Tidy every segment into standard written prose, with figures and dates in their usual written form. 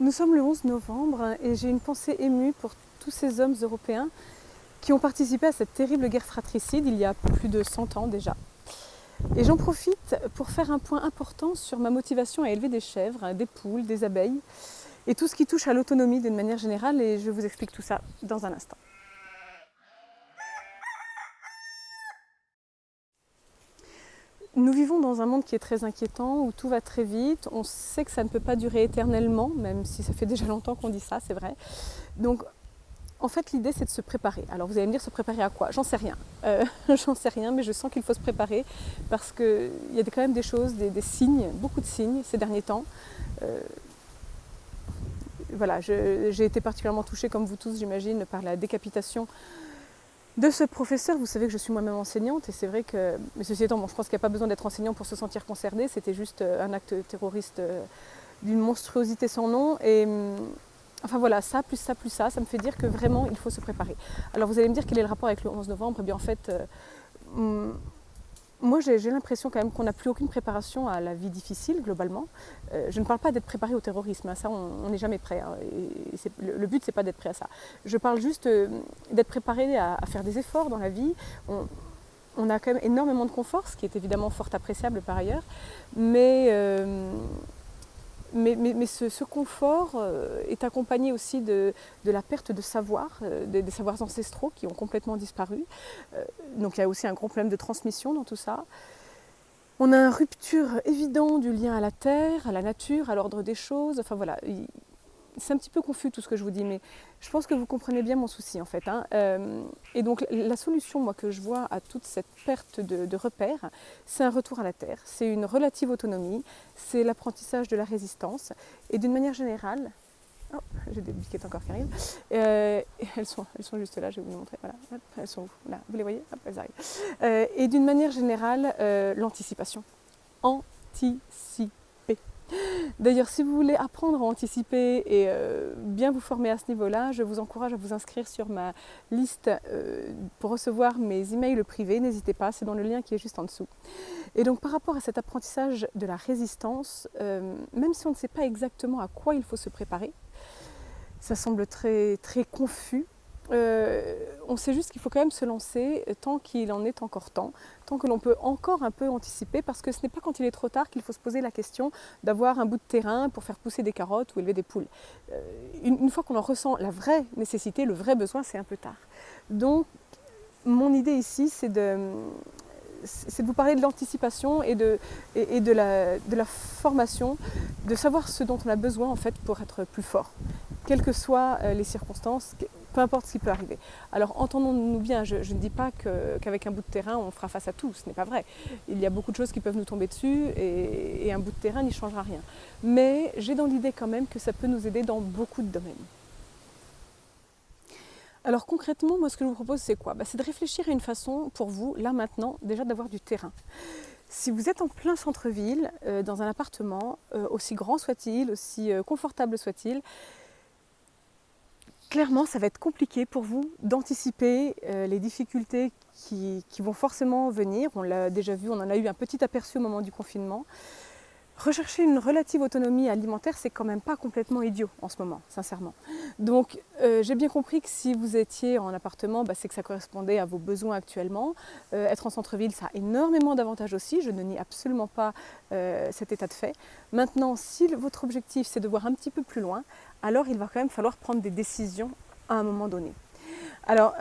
Nous sommes le 11 novembre et j'ai une pensée émue pour tous ces hommes européens qui ont participé à cette terrible guerre fratricide il y a plus de 100 ans déjà. Et j'en profite pour faire un point important sur ma motivation à élever des chèvres, des poules, des abeilles et tout ce qui touche à l'autonomie d'une manière générale, et je vous explique tout ça dans un instant. Nous vivons dans un monde qui est très inquiétant, où tout va très vite. On sait que ça ne peut pas durer éternellement, même si ça fait déjà longtemps qu'on dit ça, c'est vrai. Donc, en fait, l'idée, c'est de se préparer. Alors, vous allez me dire, se préparer à quoi? J'en sais rien. J'en sais rien, mais je sens qu'il faut se préparer parce qu'il y a quand même des choses, des signes, beaucoup de signes ces derniers temps. Voilà, j'ai été particulièrement touchée, comme vous tous, j'imagine, par la décapitation de ce professeur. Vous savez que je suis moi-même enseignante et c'est vrai que, mais ceci étant, bon, je pense qu'il n'y a pas besoin d'être enseignant pour se sentir concerné. C'était juste un acte terroriste d'une monstruosité sans nom. Et enfin voilà, ça me fait dire que vraiment il faut se préparer. Alors vous allez me dire quel est le rapport avec le 11 novembre? Eh bien en fait, moi j'ai l'impression quand même qu'on n'a plus aucune préparation à la vie difficile globalement. Je ne parle pas d'être préparé au terrorisme, hein, ça on n'est jamais prêt. Hein, et le but c'est pas d'être prêt à ça. Je parle juste d'être préparé à faire des efforts dans la vie. On a quand même énormément de confort, ce qui est évidemment fort appréciable par ailleurs, mais ce confort est accompagné aussi de la perte de savoir, des savoirs ancestraux qui ont complètement disparu. Donc il y a aussi un gros problème de transmission dans tout ça. On a une rupture évidente du lien à la terre, à la nature, à l'ordre des choses. Enfin voilà, c'est un petit peu confus tout ce que je vous dis, mais je pense que vous comprenez bien mon souci en fait. Hein. Et donc la solution, moi, que je vois à toute cette perte de repères, c'est un retour à la terre, c'est une relative autonomie, c'est l'apprentissage de la résistance. Et d'une manière générale, oh, j'ai des biquettes encore qui arrivent, elles sont juste là, je vais vous les montrer, voilà, hop, elles sont où là, vous les voyez, hop, elles arrivent. Et d'une manière générale, l'anticipation. Anticiper. D'ailleurs, si vous voulez apprendre à anticiper et bien vous former à ce niveau-là, je vous encourage à vous inscrire sur ma liste pour recevoir mes emails privés. N'hésitez pas, c'est dans le lien qui est juste en dessous. Et donc par rapport à cet apprentissage de la résistance, même si on ne sait pas exactement à quoi il faut se préparer, ça semble très, très confus. On sait juste qu'il faut quand même se lancer tant qu'il en est encore temps, tant que l'on peut encore un peu anticiper, parce que ce n'est pas quand il est trop tard qu'il faut se poser la question d'avoir un bout de terrain pour faire pousser des carottes ou élever des poules. Une fois qu'on en ressent la vraie nécessité, le vrai besoin, c'est un peu tard. Donc mon idée ici, c'est de vous parler de l'anticipation et de la formation, de savoir ce dont on a besoin en fait pour être plus fort, quelles que soient les circonstances, peu importe ce qui peut arriver. Alors entendons-nous bien, je ne dis pas qu'avec un bout de terrain on fera face à tout, ce n'est pas vrai. Il y a beaucoup de choses qui peuvent nous tomber dessus et un bout de terrain n'y changera rien. Mais j'ai dans l'idée quand même que ça peut nous aider dans beaucoup de domaines. Alors concrètement, moi ce que je vous propose c'est quoi? C'est de réfléchir à une façon pour vous, là maintenant, déjà d'avoir du terrain. Si vous êtes en plein centre-ville, dans un appartement, aussi grand soit-il, aussi confortable soit-il, clairement ça va être compliqué pour vous d'anticiper les difficultés qui vont forcément venir. On l'a déjà vu, on en a eu un petit aperçu au moment du confinement. Rechercher une relative autonomie alimentaire, c'est quand même pas complètement idiot en ce moment, sincèrement. Donc j'ai bien compris que si vous étiez en appartement, c'est que ça correspondait à vos besoins actuellement. Être en centre-ville, ça a énormément d'avantages aussi, je ne nie absolument pas cet état de fait. Maintenant, si votre objectif c'est de voir un petit peu plus loin, alors il va quand même falloir prendre des décisions à un moment donné. Alors,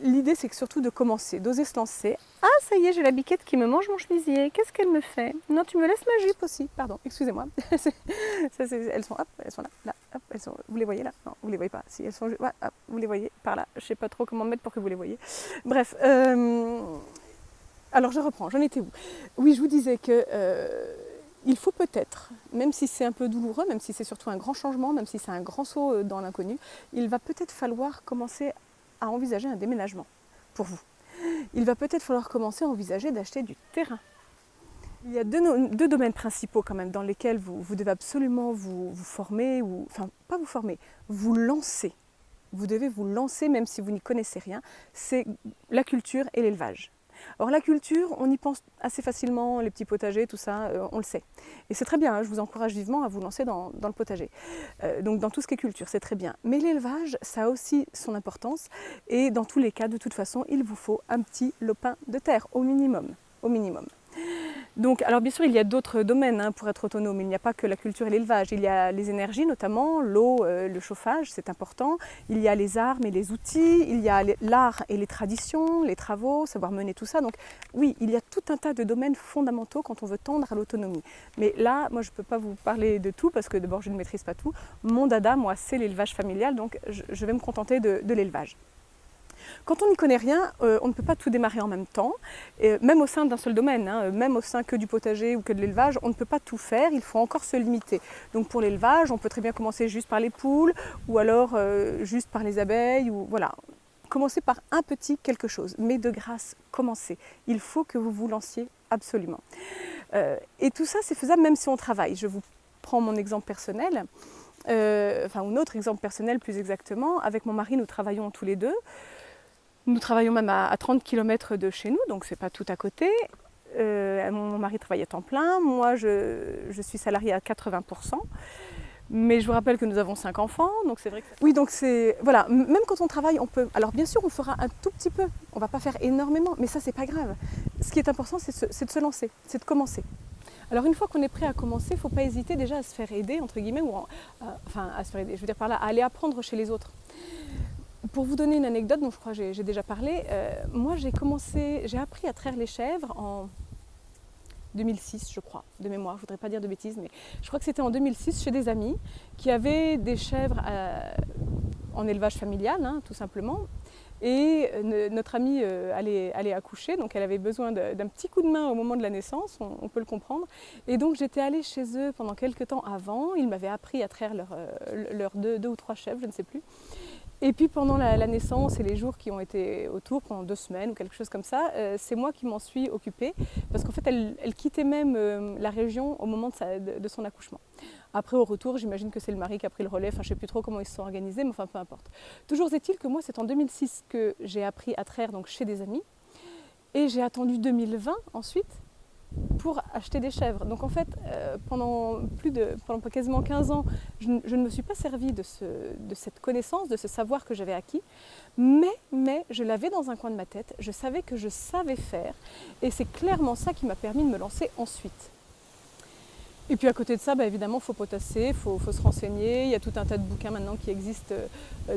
l'idée, c'est surtout de commencer, d'oser se lancer. Ah, ça y est, j'ai la biquette qui me mange mon chemisier. Qu'est-ce qu'elle me fait? Non, tu me laisses ma jupe aussi. Pardon, excusez-moi. Elles sont là, hop, elles sont. Vous les voyez là? Non, vous les voyez pas. Si elles sont, ouais, hop, vous les voyez par là. Je sais pas trop comment mettre pour que vous les voyez. Bref. Alors, je reprends. J'en étais où? Oui, je vous disais que. Il faut peut-être, même si c'est un peu douloureux, même si c'est surtout un grand changement, même si c'est un grand saut dans l'inconnu, il va peut-être falloir commencer à envisager un déménagement pour vous. Il va peut-être falloir commencer à envisager d'acheter du terrain. Il y a deux domaines principaux quand même dans lesquels vous devez absolument vous former, enfin pas vous former, vous lancer. Vous devez vous lancer même si vous n'y connaissez rien, c'est la culture et l'élevage. Alors la culture, on y pense assez facilement, les petits potagers, tout ça, on le sait. Et c'est très bien, hein, je vous encourage vivement à vous lancer dans le potager. Donc dans tout ce qui est culture, c'est très bien. Mais l'élevage, ça a aussi son importance. Et dans tous les cas, de toute façon, il vous faut un petit lopin de terre, au minimum. Au minimum. Donc, alors bien sûr, il y a d'autres domaines hein, pour être autonome. Il n'y a pas que la culture et l'élevage. Il y a les énergies notamment, l'eau, le chauffage, c'est important. Il y a les armes et les outils. Il y a l'art et les traditions, les travaux, savoir mener tout ça. Donc oui, il y a tout un tas de domaines fondamentaux quand on veut tendre à l'autonomie. Mais là, moi, je ne peux pas vous parler de tout parce que d'abord, je ne maîtrise pas tout. Mon dada, moi, c'est l'élevage familial. Donc je vais me contenter de l'élevage. Quand on n'y connaît rien, on ne peut pas tout démarrer en même temps, même au sein d'un seul domaine, hein, même au sein que du potager ou que de l'élevage, on ne peut pas tout faire, il faut encore se limiter. Donc pour l'élevage, on peut très bien commencer juste par les poules ou alors juste par les abeilles, ou voilà. Commencez par un petit quelque chose, mais de grâce, commencez. Il faut que vous vous lanciez absolument. Et tout ça, c'est faisable même si on travaille. Je vous prends mon exemple personnel. Enfin, notre exemple personnel plus exactement. Avec mon mari, nous travaillons tous les deux. Nous travaillons même à 30 km de chez nous, donc c'est pas tout à côté. Mon mari travaille à temps plein, moi je suis salariée à 80%. Mais je vous rappelle que nous avons 5 enfants, donc c'est vrai que... Oui, donc c'est... Voilà, même quand on travaille, on peut... Alors bien sûr, on fera un tout petit peu, on va pas faire énormément, mais ça c'est pas grave. Ce qui est important, c'est de se lancer, c'est de commencer. Alors une fois qu'on est prêt à commencer, il ne faut pas hésiter déjà à se faire aider, entre guillemets, enfin à se faire aider, je veux dire par là, à aller apprendre chez les autres. Pour vous donner une anecdote dont je crois que j'ai déjà parlé, moi j'ai appris à traire les chèvres en 2006 je crois, de mémoire, je ne voudrais pas dire de bêtises, mais je crois que c'était en 2006 chez des amis qui avaient des chèvres en élevage familial, hein, tout simplement. Et notre amie allait accoucher, donc elle avait besoin d'un petit coup de main au moment de la naissance, on peut le comprendre. Et donc j'étais allée chez eux pendant quelques temps avant, ils m'avaient appris à traire leurs deux ou trois chèvres, je ne sais plus. Et puis pendant la naissance et les jours qui ont été autour, pendant 2 semaines ou quelque chose comme ça, c'est moi qui m'en suis occupée parce qu'en fait elle quittait même la région au moment de son accouchement. Après au retour, j'imagine que c'est le mari qui a pris le relais, enfin je ne sais plus trop comment ils se sont organisés, mais enfin peu importe. Toujours est-il que moi c'est en 2006 que j'ai appris à traire donc chez des amis et j'ai attendu 2020 ensuite pour acheter des chèvres. Donc en fait, pendant quasiment 15 ans, je ne me suis pas servie de cette connaissance, de ce savoir que j'avais acquis, mais je l'avais dans un coin de ma tête, je savais que je savais faire, et c'est clairement ça qui m'a permis de me lancer ensuite. Et puis à côté de ça, évidemment, il faut potasser, il faut se renseigner, il y a tout un tas de bouquins maintenant qui existent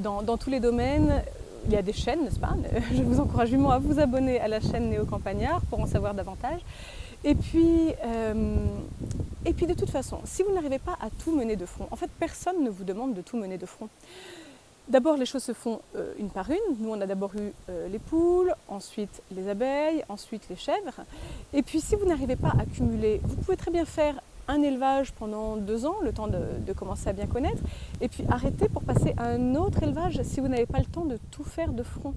dans tous les domaines. Il y a des chaînes, n'est-ce pas? Je vous encourage vivement à vous abonner à la chaîne Néo Campagnard pour en savoir davantage. Et puis de toute façon, si vous n'arrivez pas à tout mener de front, en fait personne ne vous demande de tout mener de front. D'abord les choses se font une par une. Nous on a d'abord eu les poules, ensuite les abeilles, ensuite les chèvres. Et puis si vous n'arrivez pas à cumuler, vous pouvez très bien faire un élevage pendant 2 ans, le temps de commencer à bien connaître, et puis arrêter pour passer à un autre élevage si vous n'avez pas le temps de tout faire de front.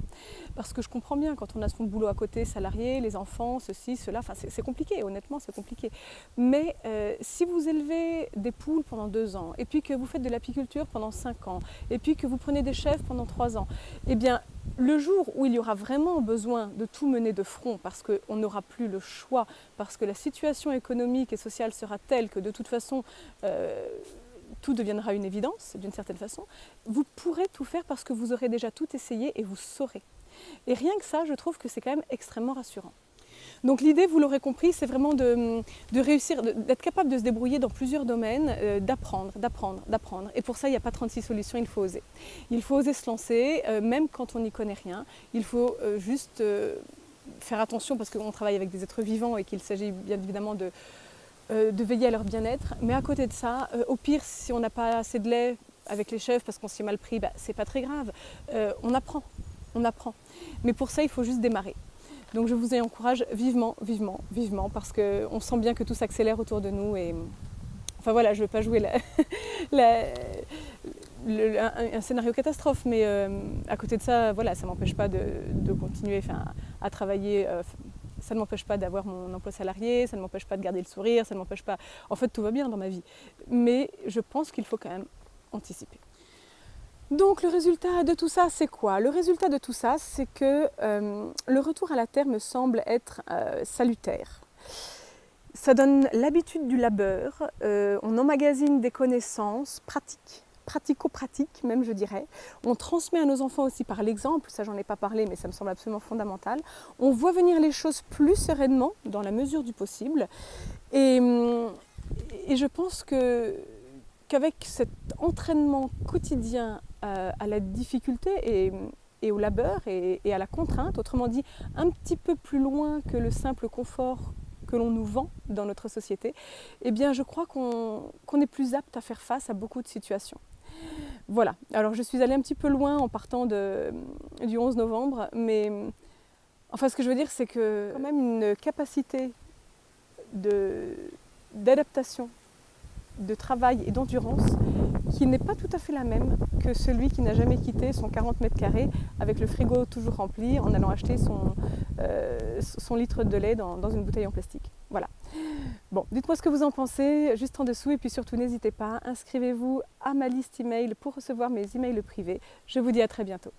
Parce que je comprends bien, quand on a son boulot à côté, salarié, les enfants, ceci, cela, enfin c'est compliqué, honnêtement c'est compliqué. Mais si vous élevez des poules pendant 2 ans, et puis que vous faites de l'apiculture pendant 5 ans, et puis que vous prenez des chèvres pendant 3 ans, eh bien le jour où il y aura vraiment besoin de tout mener de front, parce qu'on n'aura plus le choix, parce que la situation économique et sociale sera telle que de toute façon tout deviendra une évidence d'une certaine façon, vous pourrez tout faire parce que vous aurez déjà tout essayé et vous saurez. Et rien que ça, je trouve que c'est quand même extrêmement rassurant. Donc l'idée, vous l'aurez compris, c'est vraiment de réussir, d'être capable de se débrouiller dans plusieurs domaines, d'apprendre. Et pour ça, il n'y a pas 36 solutions, il faut oser. Il faut oser se lancer, même quand on n'y connaît rien. Il faut juste faire attention parce qu'on travaille avec des êtres vivants et qu'il s'agit bien évidemment de veiller à leur bien-être. Mais à côté de ça, au pire, si on n'a pas assez de lait avec les chèvres parce qu'on s'y est mal pris, c'est pas très grave. On apprend. Mais pour ça, il faut juste démarrer. Donc je vous y encourage vivement, parce qu'on sent bien que tout s'accélère autour de nous. Et enfin voilà, je ne veux pas jouer un scénario catastrophe, mais à côté de ça, voilà, ça ne m'empêche pas de continuer à travailler. Ça ne m'empêche pas d'avoir mon emploi salarié, ça ne m'empêche pas de garder le sourire, ça ne m'empêche pas... En fait, tout va bien dans ma vie. Mais je pense qu'il faut quand même anticiper. Donc le résultat de tout ça, c'est quoi? Le résultat de tout ça, c'est que le retour à la terre me semble être salutaire. Ça donne l'habitude du labeur, on emmagasine des connaissances pratiques, pratico-pratiques même je dirais. On transmet à nos enfants aussi par l'exemple, ça j'en ai pas parlé mais ça me semble absolument fondamental. On voit venir les choses plus sereinement dans la mesure du possible et je pense qu'avec cet entraînement quotidien à la difficulté et au labeur et à la contrainte, autrement dit un petit peu plus loin que le simple confort que l'on nous vend dans notre société, eh bien je crois qu'on est plus apte à faire face à beaucoup de situations. Voilà, alors je suis allée un petit peu loin en partant du 11 novembre, mais enfin ce que je veux dire c'est que quand même une capacité d'adaptation, de travail et d'endurance qui n'est pas tout à fait la même que celui qui n'a jamais quitté son 40 mètres carrés avec le frigo toujours rempli en allant acheter son litre de lait dans une bouteille en plastique. Voilà. Bon, dites-moi ce que vous en pensez juste en dessous et puis surtout n'hésitez pas, inscrivez-vous à ma liste email pour recevoir mes emails privés. Je vous dis à très bientôt.